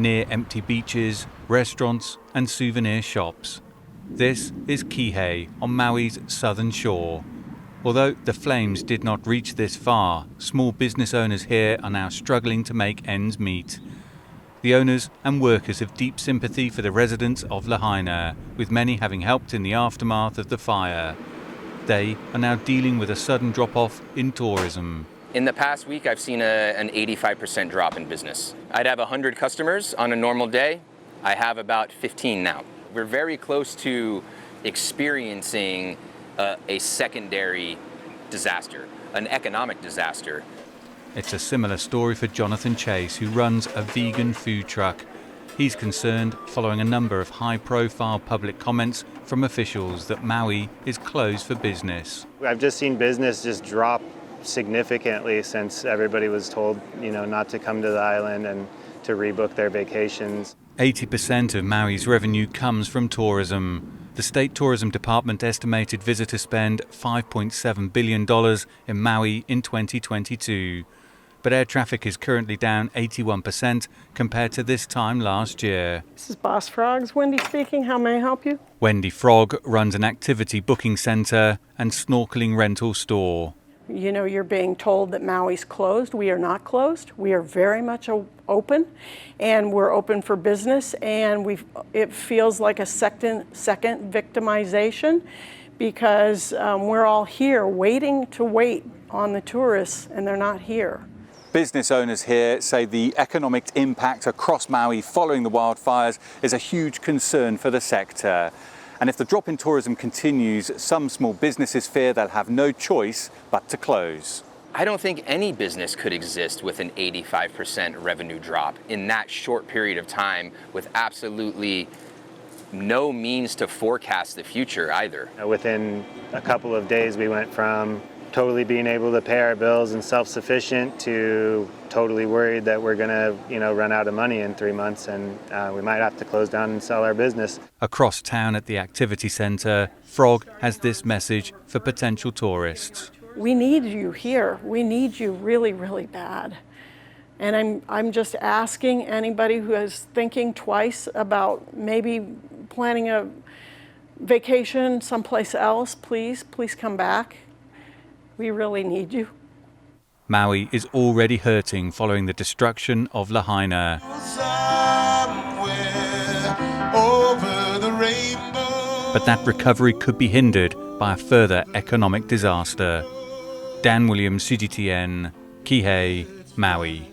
near empty beaches, restaurants and souvenir shops. This is Kihei on Maui's southern shore. Although the flames did not reach this far, small business owners here are now struggling to make ends meet. The owners and workers have deep sympathy for the residents of Lahaina, with many having helped in the aftermath of the fire. They are now dealing with a sudden drop-off in tourism. In the past week, I've seen an 85% drop in business. I'd have 100 customers on a normal day. I have about 15 now. We're very close to experiencing a secondary disaster, an economic disaster. It's a similar story for Jonathan Chase, who runs a vegan food truck. He's concerned following a number of high-profile public comments from officials that Maui is closed for business. I've just seen business just drop significantly since everybody was told, not to come to the island and to rebook their vacations. 80% of Maui's revenue comes from tourism. The State Tourism Department estimated visitors spend $5.7 billion in Maui in 2022. But air traffic is currently down 81% compared to this time last year. This is Boss Frogs. Wendy speaking. How may I help you? Wendy Frog runs an activity booking center and snorkeling rental store. You're being told that Maui's closed. We are not closed. We are very much open, and we're open for business, and it feels like a second victimization because we're all here waiting on the tourists, and they're not here. Business owners here say the economic impact across Maui following the wildfires is a huge concern for the sector. And if the drop in tourism continues, some small businesses fear they'll have no choice but to close. I don't think any business could exist with an 85% revenue drop in that short period of time with absolutely no means to forecast the future either. Within a couple of days, we went from totally being able to pay our bills and self-sufficient to totally worried that we're going to, run out of money in 3 months and we might have to close down and sell our business. Across town at the activity center, Frog has this message for potential tourists. We need you here. We need you really, really bad. And I'm just asking anybody who is thinking twice about maybe planning a vacation someplace else, please come back. We really need you. Maui is already hurting following the destruction of Lahaina. But that recovery could be hindered by a further economic disaster. Dan Williams, CGTN, Kihei, Maui.